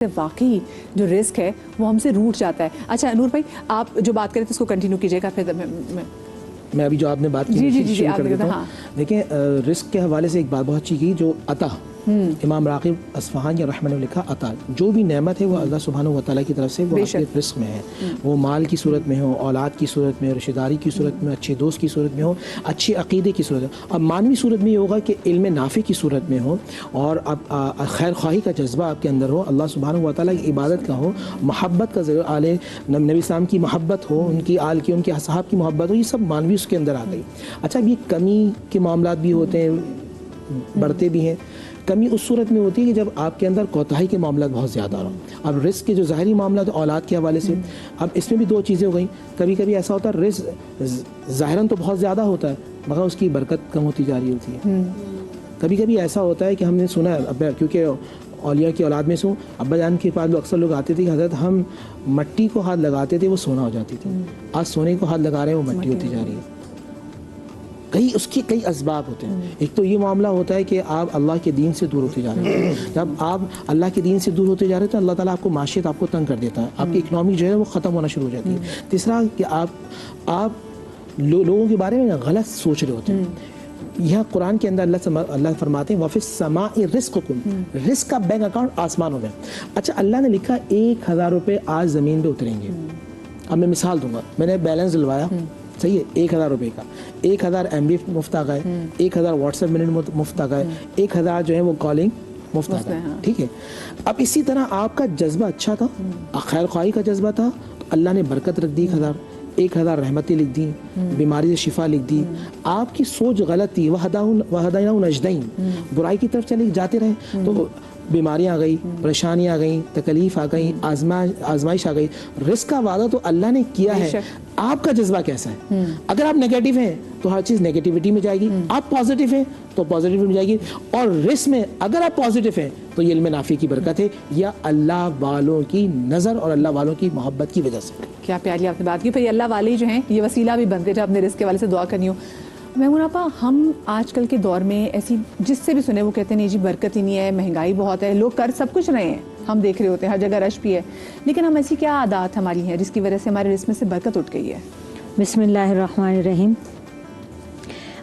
واقعی جو رزق ہے وہ ہم سے روٹ جاتا ہے. اچھا نور بھائی آپ جو بات کریں تو اس کو کنٹینیو کیجیے گا. پھر میں ابھی جو آپ نے بات کی جی شروع کر دیتا ہوں. دیکھیں رزق کے حوالے سے ایک بات بہت اچھی کی جو عطا امام راغب اصفہانی رحمہ اللہ نے لکھا عطا جو بھی نعمت ہے وہ اللہ سبحانہ و تعالیٰ کی طرف سے وہ آپ کے رزق میں ہے. وہ مال کی صورت میں ہو, اولاد کی صورت میں, رشتہ داری کی صورت میں, اچھے دوست کی صورت میں ہو, اچھے عقیدے کی صورت میں. اب مانوی صورت میں یہ ہوگا کہ علم نافع کی صورت میں ہو اور اب خیر خواہی کا جذبہ آپ کے اندر ہو, اللہ سبحانہ و تعالیٰ کی عبادت کا ہو, محبت کا آل نبی اسلام کی محبت ہو, ان کی آل کی, ان کے اصحاب کی محبت ہو, یہ سب مانوی اس کے اندر آ گئی. اچھا اب یہ کمی کے معاملات بھی ہوتے ہیں, بڑھتے بھی ہیں. کمی اس صورت میں ہوتی ہے کہ جب آپ کے اندر کوتاہی کے معاملات بہت زیادہ ہوں. اب رزق کے جو ظاہری معاملات اولاد کے حوالے سے, اب اس میں بھی دو چیزیں ہو گئیں. کبھی کبھی ایسا ہوتا ہے رزق ظاہراً تو بہت زیادہ ہوتا ہے مگر اس کی برکت کم ہوتی جا رہی ہوتی ہے. کبھی کبھی ایسا ہوتا ہے کہ ہم نے سنا ہے اب کیونکہ اولیاء کی اولاد میں سے ابا جان کے پاس اکثر لوگ آتے تھے کہ حضرت ہم مٹی کو ہاتھ لگاتے تھے وہ سونا ہو جاتی تھی, آج سونے کو ہاتھ لگا رہے ہیں وہ مٹی ہوتی جا رہی ہے. اس کی کئی اسباب ہوتے ہیں. ایک تو یہ معاملہ ہوتا ہے کہ آپ اللہ کے دین سے دور ہوتے جا رہے ہیں. جب آپ اللہ کے دین سے دور ہوتے جا رہے ہیں تو اللہ تعالیٰ آپ کو معاشیت آپ کو تنگ کر دیتا ہے, آپ کی اکنامی جو ہے وہ ختم ہونا شروع ہو جاتی ہے. تیسرا کہ آپ لوگوں کے بارے میں غلط سوچ رہے ہوتے ہیں. یہاں قرآن کے اندر اللہ فرماتے ہیں وَفِي السَّمَاءِ رِزْقُكُمْ, رزق کا بینک اکاؤنٹ آسمانوں میں. اچھا اللہ نے لکھا 1000 روپے آج زمین پہ اتریں گے. اب میں مثال دوں گا, میں نے بیلنس دلوایا, صحیح ہے, 1000 روپے کا 1000 MB مفت آ گئے, 1000 واٹس ایپ منٹ مفت آ گئے, 1000 جو ہے وہ کالنگ مفت آ گئے. ٹھیک ہے, اب اسی طرح آپ کا جذبہ اچھا تھا, خیر خواہی کا جذبہ تھا, تو اللہ نے برکت رکھ دی, 1000 رحمتیں لکھ دی, بیماری سے شفا لکھ دی. آپ کی سوچ غلط تھی, وَهَدَيْنَاهُ النَّجْدَيْنِ, برائی کی طرف چلے جاتے رہے تو بیماریاں آ گئی, پریشانیاں آ گئیں, تکلیف آ گئیں, آزمائش آ گئی. رزق کا وعدہ تو اللہ نے کیا ہے, آپ کا جذبہ کیسا ہے. اگر آپ نیگیٹو ہیں تو ہر چیز نیگیٹیوٹی میں جائے گی, آپ پازیٹیو ہیں تو پازیٹیو میں جائے گی. اور رزق میں اگر آپ پازیٹیو ہیں تو یہ علم نافع کی برکت ہے یا اللہ والوں کی نظر اور اللہ والوں کی محبت کی وجہ سے. کیا پیاری آپ نے بات کی. پھر اللہ والے جو ہیں یہ وسیلہ بھی بنتے جب اپنے رزق کے والے سے دعا کرنی ہو. میمونہ آپا ہم آج کل کے دور میں ایسی جس سے بھی سنے وہ کہتے ہیں نہیں جی برکت ہی نہیں ہے, مہنگائی بہت ہے, لوگ کر سب کچھ رہے ہیں, ہم دیکھ رہے ہوتے ہیں ہر جگہ رش بھی ہے, لیکن ہم ایسی کیا عادات ہماری ہیں جس کی وجہ سے ہمارے رزق میں سے برکت اٹھ گئی ہے. بسم اللہ الرحمن الرحیم.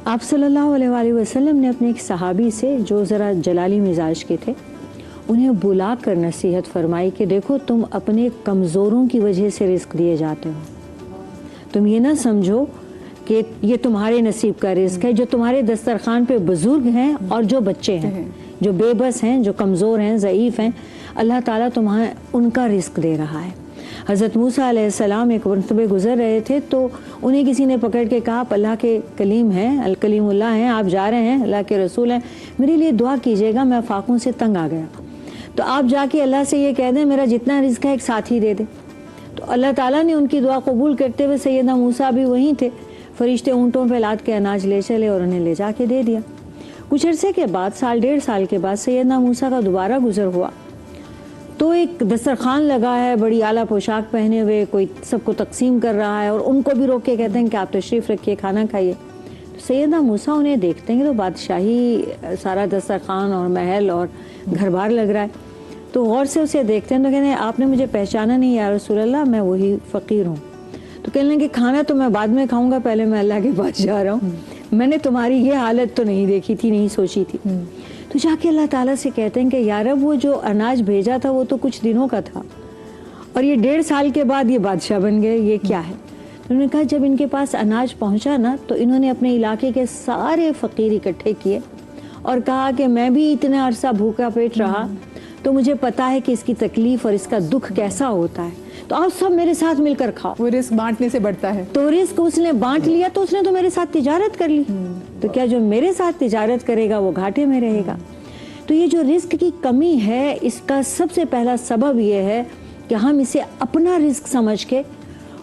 آپ صلی اللہ علیہ وآلہ وسلم نے اپنے ایک صحابی سے جو ذرا جلالی مزاج کے تھے انہیں بلا کر نصیحت فرمائی کہ دیکھو تم اپنے کمزوروں کی وجہ سے رزق دیے جاتے ہو, تم یہ نہ سمجھو کہ یہ تمہارے نصیب کا رزق ہے. جو تمہارے دسترخوان پہ بزرگ ہیں اور جو بچے ہیں, جو بے بس ہیں, جو کمزور ہیں, ضعیف ہیں, اللہ تعالیٰ تمہیں ان کا رزق دے رہا ہے. حضرت موسیٰ علیہ السلام ایک مرتبہ گزر رہے تھے تو انہیں کسی نے پکڑ کے کہا آپ اللہ کے کلیم ہیں, الکلیم اللہ ہیں, آپ جا رہے ہیں, اللہ کے رسول ہیں, میرے لیے دعا کیجیے گا, میں فاقوں سے تنگ آ گیا. تو آپ جا کے اللہ سے یہ کہہ دیں میرا جتنا رزق ہے ایک ساتھی دے دے. تو اللہ تعالیٰ نے ان کی دعا قبول کرتے ہوئے سیدنا موسیٰ بھی وہیں تھے, فرشتے اونٹوں پہ لاد کے اناج لے چلے اور انہیں لے جا کے دے دیا. کچھ عرصے کے بعد, سال 1.5 سال کے بعد سیدنا موسیٰ کا دوبارہ گزر ہوا تو ایک دسترخوان لگا ہے, بڑی اعلیٰ پوشاک پہنے ہوئے, کوئی سب کو تقسیم کر رہا ہے اور ان کو بھی روک کے کہتے ہیں کہ آپ تشریف رکھیے, کھانا کھائیے. تو سیدنا موسیٰ انہیں دیکھتے ہیں کہ تو بادشاہی سارا دسترخوان اور محل اور گھر بار لگ رہا ہے, تو غور سے اسے دیکھتے ہیں تو کہتے ہیں آپ نے مجھے پہچانا نہیں یا رسول اللہ, میں وہی فقیر ہوں. تو کہنے لگے کھانا تو میں بعد میں کھاؤں گا, پہلے میں اللہ کے پاس جا رہا ہوں, میں نے تمہاری یہ حالت تو نہیں دیکھی تھی, نہیں سوچی تھی. تو جا کے اللہ تعالیٰ سے کہتے ہیں کہ یا رب وہ جو اناج بھیجا تھا وہ تو کچھ دنوں کا تھا اور یہ 1.5 سال کے بعد یہ بادشاہ بن گئے, یہ کیا ہے. تو انہوں نے کہا جب ان کے پاس اناج پہنچا نا تو انہوں نے اپنے علاقے کے سارے فقیر اکٹھے کیے اور کہا کہ میں بھی اتنا عرصہ بھوکا پیٹ رہا تو مجھے پتا ہے کہ اس کی تکلیف اور اس کا دکھ کیسا ہوتا ہے, تو آپ سب میرے ساتھ مل کر کھاؤ. وہ رزق بانٹنے سے بڑھتا ہے. تو رزق اس نے بانٹ لیا تو اس نے تو میرے ساتھ تجارت کر لی, تو کیا جو میرے ساتھ تجارت کرے گا وہ گھاٹے میں رہے گا. تو یہ جو رزق کی کمی ہے اس کا سب سے پہلا سبب یہ ہے کہ ہم اسے اپنا رزق سمجھ کے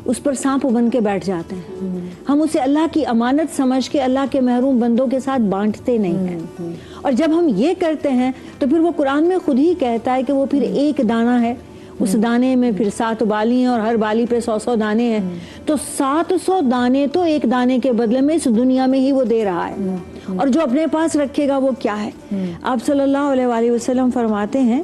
اس پر سانپ بن کے بیٹھ جاتے ہیں. ہم اسے اللہ کی امانت سمجھ کے اللہ کے محروم بندوں کے ساتھ بانٹتے نہیں ہیں. اور جب ہم یہ کرتے ہیں تو پھر وہ قرآن میں خود ہی کہتا ہے کہ وہ پھر ایک دانہ ہے, اس دانے میں پھر 7 بالی ہیں اور ہر بالی پہ 100 دانے ہیں, تو 700 دانے تو ایک دانے کے بدلے میں اس دنیا میں ہی وہ دے رہا ہے, اور جو اپنے پاس رکھے گا وہ کیا ہے. آپ صلی اللہ علیہ وآلہ وسلم فرماتے ہیں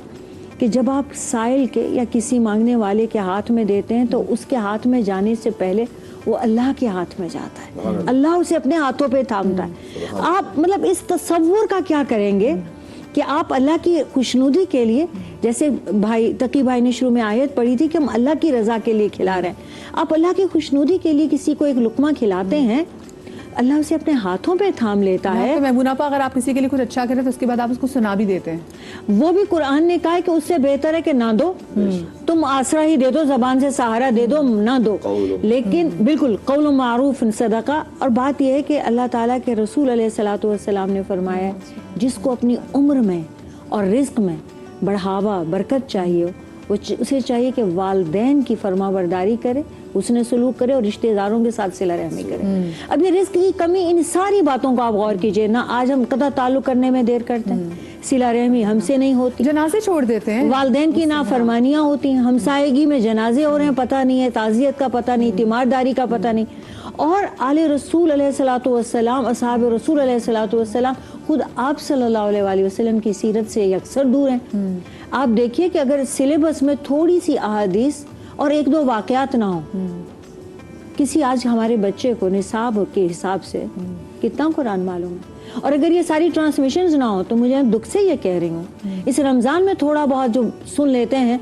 کہ جب آپ سائل کے یا کسی مانگنے والے کے ہاتھ میں دیتے ہیں تو اس کے ہاتھ میں جانے سے پہلے وہ اللہ کے ہاتھ میں جاتا ہے، اللہ اسے اپنے ہاتھوں پہ تھامتا ہے. آپ مطلب اس تصور کا کیا کریں گے کہ آپ اللہ کی خوشنودی کے لیے، جیسے بھائی تقی بھائی نے شروع میں آیت پڑھی تھی کہ ہم اللہ کی رضا کے لیے کھلا رہے ہیں، آپ اللہ کی خوشنودی کے لیے کسی کو ایک لقمہ کھلاتے ہیں، اللہ اسے اپنے ہاتھوں پہ تھام لیتا ہے. میمونہ آپا اگر آپ کسی کے لیے کچھ اچھا کریں تو اس کے بعد آپ اس کو سنا بھی دیتے ہیں. وہ بھی قرآن نے کہا ہے کہ اس سے بہتر ہے کہ نہ دو، تم آسرا ہی دے دو، زبان سے سہارا دے دو، نہ دو. لیکن بالکل قول معروف صدقہ. اور بات یہ ہے کہ اللہ تعالیٰ کے رسول علیہ الصلوۃ والسلام نے فرمایا ہے جس کو اپنی عمر میں اور رزق میں بڑھاوا برکت چاہیے ہو، اسے چاہیے کہ والدین کی فرما برداری کرے، اس نے سلوک کرے اور رشتہ داروں کے ساتھ صلہ رحمی کرے. اب یہ رزق کی کمی، ان ساری باتوں کو آپ غور کیجئے. نہ آج ہم قطع تعلق کرنے میں دیر کرتے ہیں، صلہ رحمی ہم سے نہیں ہوتی، جنازے چھوڑ دیتے ہیں، والدین کی نافرمانیاں ہوتی ہیں، ہمسائیگی میں جنازے ہو رہے ہیں، پتہ نہیں ہے، تعزیت کا پتہ نہیں، تیمارداری کا پتہ نہیں. اور آل رسول علیہ الصلوۃ والسلام، اصحاب رسول علیہ الصلوۃ والسلام خود آپ صلی اللہ علیہ وآلہ وسلم کی سیرت سے یکسر دور ہیں. آپ دیکھیے کہ اگر سلیبس میں تھوڑی سی احادیث اور ایک دو واقعات نہ ہوں، کسی آج ہمارے بچے کو نصاب کے حساب سے کتنا قرآن معلوم ہے. اور اگر یہ ساری ٹرانسمیشنز نہ ہوں تو مجھے دکھ سے یہ کہہ رہی ہوں، اس رمضان میں تھوڑا بہت جو سن لیتے ہیں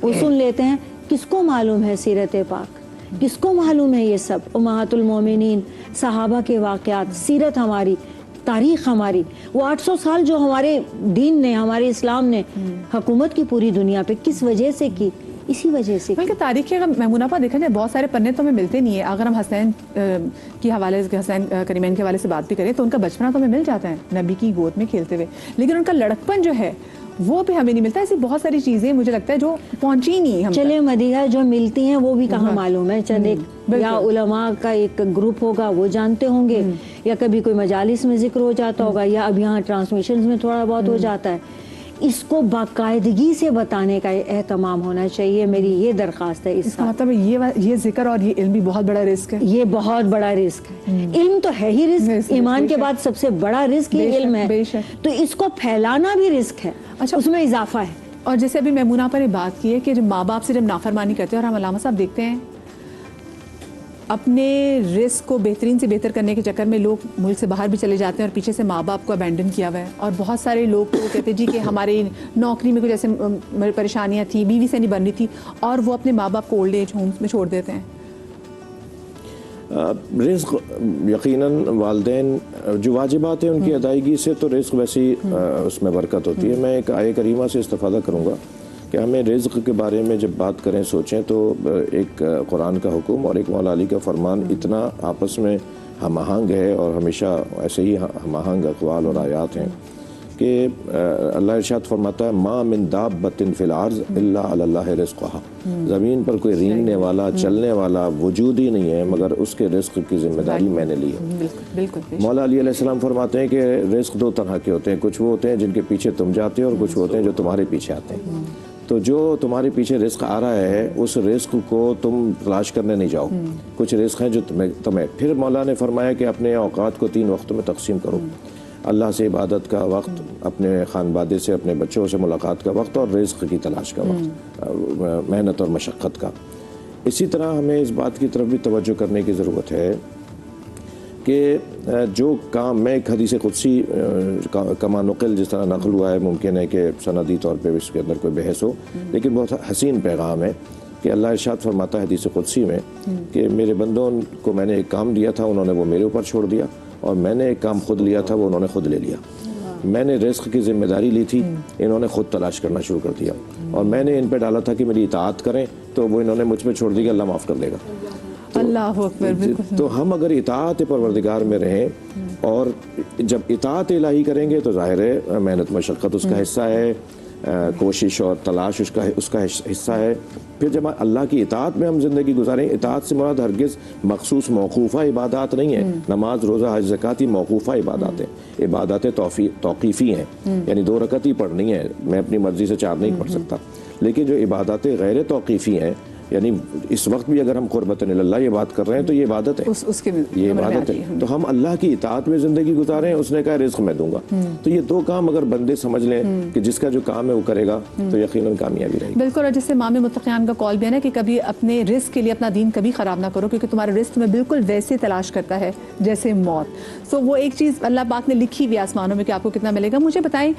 وہ سن لیتے ہیں. کس کو معلوم ہے سیرت پاک؟ کس کو معلوم ہے یہ سب امہات المومنین، صحابہ کے واقعات، سیرت ہماری، تاریخ ہماری، وہ 800 سال جو ہمارے دین نے، ہمارے اسلام نے حکومت کی پوری دنیا پہ، کس وجہ سے کی؟ اسی وجہ سے. بلکہ تاریخ کے اگر میمونہ پا دیکھا جائے بہت سارے پنے تو ہمیں ملتے نہیں ہیں. اگر ہم حسین کے حوالے سے، حسین کریمین کے حوالے سے بات بھی کریں تو ان کا بچپنا تو ہمیں مل جاتا ہے نبی کی گود میں کھیلتے ہوئے، لیکن ان کا لڑکپن جو ہے وہ بھی ہمیں نہیں ملتا. ایسی بہت ساری چیزیں مجھے لگتا ہے جو پہنچی نہیں ہم. چلے مدیحہ جو ملتی ہیں وہ بھی کہاں معلوم ہے، چند ایک یا علماء کا ایک گروپ ہوگا وہ جانتے ہوں گے، یا کبھی کوئی مجالس میں ذکر ہو جاتا ہوگا، یا اب یہاں ٹرانسمیشنز میں تھوڑا بہت ہو جاتا ہے. اس کو باقاعدگی سے بتانے کا اہتمام ہونا چاہیے. میری یہ درخواست ہے. اس کا مطلب یہ ذکر اور یہ علم بھی بہت بڑا رزق ہے. یہ بہت بڑا رزق ہے. علم تو ہے ہی رزق، ایمان کے بعد سب سے بڑا رزق یہ علم ہے، تو اس کو پھیلانا بھی رزق ہے. اچھا، اس میں اضافہ ہے. اور جیسے ابھی میمونہ پر یہ بات کی ہے کہ جب ماں باپ سے جب نافرمانی کرتے ہیں، اور ہم علامہ صاحب دیکھتے ہیں اپنے رزق کو بہترین سے بہتر کرنے کے چکر میں لوگ ملک سے باہر بھی چلے جاتے ہیں اور پیچھے سے ماں باپ کو ابینڈن کیا ہوا ہے. اور بہت سارے لوگ تو کہتے ہیں جی کہ ہماری نوکری میں کچھ ایسے پریشانیاں تھیں، بیوی سے نہیں بن رہی تھی، اور وہ اپنے ماں باپ کو اولڈ ایج ہومز میں چھوڑ دیتے ہیں. رزق یقیناً والدین جو واجبات ہیں ان کی ادائیگی سے تو رزق ویسی اس میں برکت ہوتی ہے. میں ایک آیہ کریمہ سے استفادہ کروں گا کہ ہمیں رزق کے بارے میں جب بات کریں، سوچیں تو ایک قرآن کا حکم اور ایک مولا علی کا فرمان اتنا آپس میں ہم آہنگ ہے، اور ہمیشہ ایسے ہی ہم آہنگ اقوال اور آیات ہیں کہ اللہ ارشاد فرماتا ہے ما من دابۃ فی الارض الا علی اللہ رزقھا. زمین پر کوئی رینگنے والا، چلنے والا وجود ہی نہیں ہے مگر اس کے رزق کی ذمہ داری میں نے لی ہے. مولا علی علیہ السلام فرماتے ہیں کہ رزق دو طرح کے ہوتے ہیں، کچھ وہ ہوتے ہیں جن کے پیچھے تم جاتے ہو، اور کچھ وہ ہوتے ہیں جو تمہارے پیچھے آتے ہیں. تو جو تمہارے پیچھے رزق آ رہا ہے اس رزق کو تم تلاش کرنے نہیں جاؤ. کچھ رزق ہیں جو تمہیں پھر مولا نے فرمایا کہ اپنے اوقات کو 3 وقتوں میں تقسیم کرو. اللہ سے عبادت کا وقت، اپنے خانوادے سے، اپنے بچوں سے ملاقات کا وقت، اور رزق کی تلاش کا وقت، محنت اور مشقت کا. اسی طرح ہمیں اس بات کی طرف بھی توجہ کرنے کی ضرورت ہے کہ جو کام، میں ایک حدیث قدسی کما نقل جس طرح نقل ہوا ہے، ممکن ہے کہ سندی طور پہ اس کے اندر کوئی بحث ہو، لیکن بہت حسین پیغام ہے کہ اللہ ارشاد فرماتا ہے حدیث قدسی میں کہ میرے بندوں کو میں نے ایک کام دیا تھا، انہوں نے وہ میرے اوپر چھوڑ دیا، اور میں نے ایک کام خود لیا تھا، وہ انہوں نے خود لے لیا. میں نے رزق کی ذمہ داری لی تھی، انہوں نے خود تلاش کرنا شروع کر دیا، اور میں نے ان پہ ڈالا تھا کہ میری اطاعت کریں، تو وہ انہوں نے مجھ پہ چھوڑ دیا، اللہ معاف کر دے گا. اللہ اکبر. تو ہم اگر اطاعت پروردگار میں رہیں، اور جب اطاعت الہی کریں گے تو ظاہر ہے محنت مشقت اس کا حصہ ہے، کوشش اور تلاش اس کا حصہ ہے. پھر جب اللہ کی اطاعت میں ہم زندگی گزاریں، اطاعت سے مراد ہرگز مخصوص موقوفہ عبادات نہیں ہے. نماز، روزہ، حج، زکوٰۃ موقوفہ عبادات ہیں، عبادات توقیفی ہیں، یعنی 2 رکعت ہی پڑھنی ہے، میں اپنی مرضی سے 4 نہیں پڑھ سکتا. لیکن جو عبادات غیر توقیفی ہیں یعنی اس وقت بھی اگر ہم قربت اللہ یہ بات کر رہے ہیں تو یہ عبادت ہے, اس کے یہ عبادت ہے. تو ہم اللہ کی اطاعت میں زندگی گزارے ہیں, اس نے کہا رزق میں دوں گا. تو یہ دو کام اگر بندے سمجھ لیں کہ جس کا جو کام ہے وہ کرے گا تو یقیناً کامیابی رہے گی. بالکل. اور جس سے امام متقیان کا قول بھی ہے نا کہ کبھی اپنے رزق کے لیے اپنا دین کبھی خراب نہ کرو, کیونکہ تمہارا رزق تمہیں بالکل ویسے تلاش کرتا ہے جیسے موت. سو وہ ایک چیز اللہ پاک نے لکھی ہوئی آسمانوں میں کہ آپ کو کتنا ملے گا. مجھے بتائیں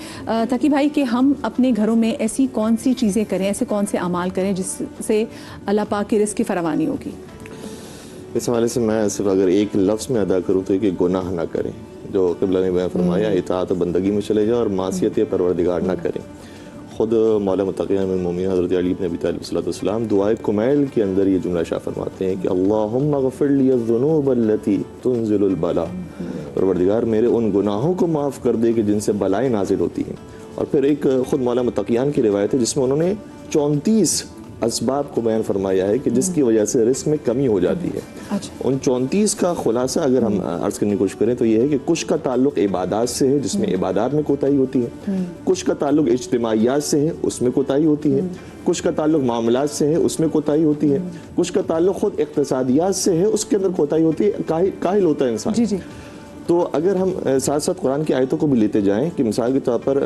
تقی بھائی کہ ہم اپنے گھروں میں ایسی کون سی چیزیں کریں, ایسے کون سے اعمال کریں جس سے اللہ پاک کے رزق کی فراوانی ہوگی؟ اس حوالے سے میں صرف اگر ایک لفظ میں ادا کروں تو کہ گناہ نہ کریں, جو قبلہ نے بیان فرمایا اطاعت و بندگی میں چلے جاؤ اور معصیت پروردگار نہ کریں. خود مولا متقیان المومنین حضرت علی بن ابی طالب صلی اللہ علیہ وسلم دعائے کمیل کے اندر یہ جملہ شاہ فرماتے ہیں کہ اللہم اغفر لی الذنوب التي تنزل البلاء, پروردگار میرے ان گناہوں کو معاف کر دے کہ جن سے بلائیں نازل ہوتی ہیں. اور پھر ایک خود مولا متقیان کی روایت ہے جس میں انہوں نے 34 اسباب کو بیان فرمایا ہے کہ جس کی وجہ سے رزق میں کمی ہو جاتی ہے. ان 34 کا خلاصہ اگر ہم عرض کرنے کی کوشش کریں تو یہ ہے کہ کچھ کا تعلق عبادات سے ہے جس میں عبادات میں کوتاہی ہوتی ہے, کچھ کا تعلق اجتماعیات سے ہے اس میں کوتاہی ہوتی ہے, کچھ کا تعلق معاملات سے ہے اس میں کوتاہی ہوتی ہے, کچھ کا تعلق خود اقتصادیات سے ہے اس کے اندر کوتاہی ہوتی ہے, کاہل ہوتا ہے انسان. جی جی. تو اگر ہم ساتھ ساتھ قرآن کی آیتوں کو بھی لیتے جائیں کہ مثال کے طور پر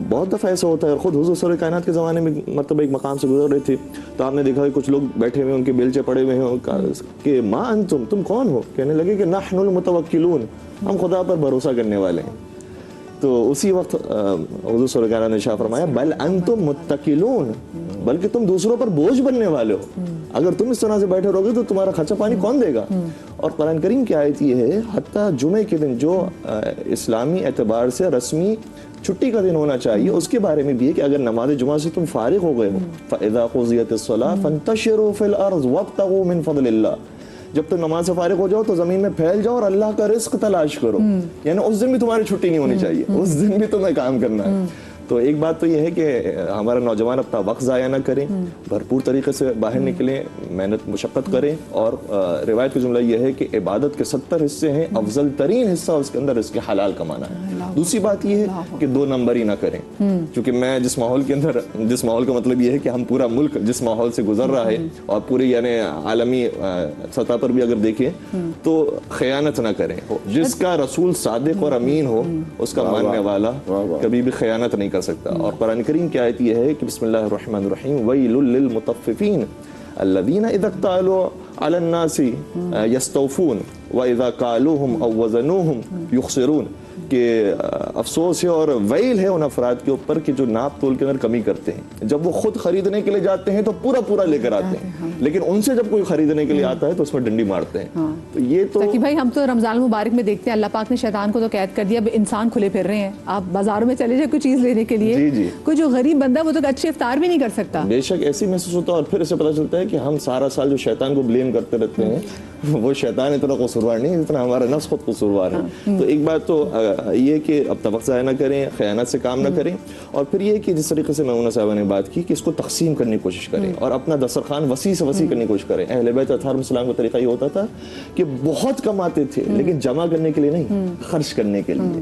بہت دفعہ ایسا ہوتا ہے, اور خود حضور سرور کائنات کے زمانے میں مرتبہ ایک مقام سے گزر رہے تھے تو آپ نے دیکھا کہ کچھ لوگ بیٹھے ہوئے ان کے بیلچے پڑے ہوئے ہیں کہ ما انتم, تم کون ہو؟ کہنے لگے کہ نحن المتوکلون, ہم خدا پر بھروسہ کرنے والے ہیں. تو اسی وقت حضور صلی اللہ علیہ وسلم نے شاہ فرمایا بل انتم متکلون, بلکہ تم دوسروں پر بوجھ بننے والے ہو. اگر تم اس طرح سے بیٹھے رہو گے تو تمہارا خرچہ پانی کون دے گا؟ اور قرآن کریم کی آیت یہ ہے حتیٰ جمعے کے دن جو اسلامی اعتبار سے رسمی چھٹی کا دن ہونا چاہیے اس کے بارے میں بھی ہے کہ اگر نماز جمعہ سے تم فارغ ہو گئے ہو فَإِذَا قُضِيَتِ الصَّلَاةُ فَانْتَشِرُوا فِي الْأَرْضِ وَابْتَغُوا مِنْ فَضْلِ اللَّهِ, جب تم نماز سے فارغ ہو جاؤ تو زمین میں پھیل جاؤ اور اللہ کا رزق تلاش کرو. یعنی اس دن بھی تمہاری چھٹی نہیں ہونی چاہیے, اس دن بھی تمہیں کام کرنا ہے. تو ایک بات تو یہ ہے کہ ہمارا نوجوان اپنا وقت ضائع نہ کریں, بھرپور طریقے سے باہر نکلیں, محنت مشقت کریں. اور روایت کا جملہ یہ ہے کہ عبادت کے 70 حصے ہیں, افضل ترین حصہ اس کے اندر اس کے حلال کمانا ہے. دوسری بات یہ ہے کہ 2 نمبری نہ کریں, کیونکہ میں جس ماحول کے اندر, جس ماحول کا مطلب یہ ہے کہ ہم پورا ملک جس ماحول سے گزر رہا ہے اور پوری یعنی عالمی سطح پر بھی اگر دیکھیں تو خیانت نہ کریں. جس کا رسول صادق اور امین ہو اس کا ماننے والا کبھی بھی خیانت نہیں کر سکتا. اور قرآن کریم کی آیت یہ ہے کہ بسم اللہ الرحمن الرحیم ویل للمطففین الذین اذا اکتالوا علی الناس یستوفون واذا کالوہم او وزنوہم یخسرون, کہ افسوس ہے اور ویل ہے ان افراد کے اوپر کہ جو ناپ تول کے اندر کمی کرتے ہیں. جب وہ خود خریدنے کے لیے جاتے ہیں تو پورا پورا لے کر آتے ہیں, لیکن ان سے جب کوئی خریدنے کے لیے آتا ہے تو اس میں ڈنڈی مارتے ہیں. تو یہ تو تاکہ بھائی ہم تو رمضان المبارک میں دیکھتے ہیں اللہ پاک نے شیطان کو تو قید کر دیا, اب انسان کھلے پھر رہے ہیں. آپ بازاروں میں چلے جائیں کوئی چیز لینے کے لیے, کوئی جو غریب بندہ وہ تو اچھے افطار بھی نہیں کر سکتا. بے شک ایسے محسوس ہوتا ہے. اور پھر اسے پتہ چلتا ہے کہ ہم سارا سال جو شیطان کو بلیم کرتے رہتے ہیں وہ شیطان اتنا قصوروار نہیں جتنا ہمارا نفس خود قصوروار ہے. تو ایک بات تو یہ کہ اب توقع ضائع نہ کریں, خیانت سے کام نہ کریں. اور پھر یہ کہ جس طریقے سے میمونہ صاحبہ نے بات کی کہ اس کو تقسیم کرنے کی کوشش کریں اور اپنا دسترخوان وسیع سے وسیع کرنے کی کوشش کریں. اہل بیت اطہار علیہم السلام کا طریقہ یہ ہوتا تھا کہ بہت کم آتے تھے لیکن جمع کرنے کے لیے نہیں, خرچ کرنے کے لیے.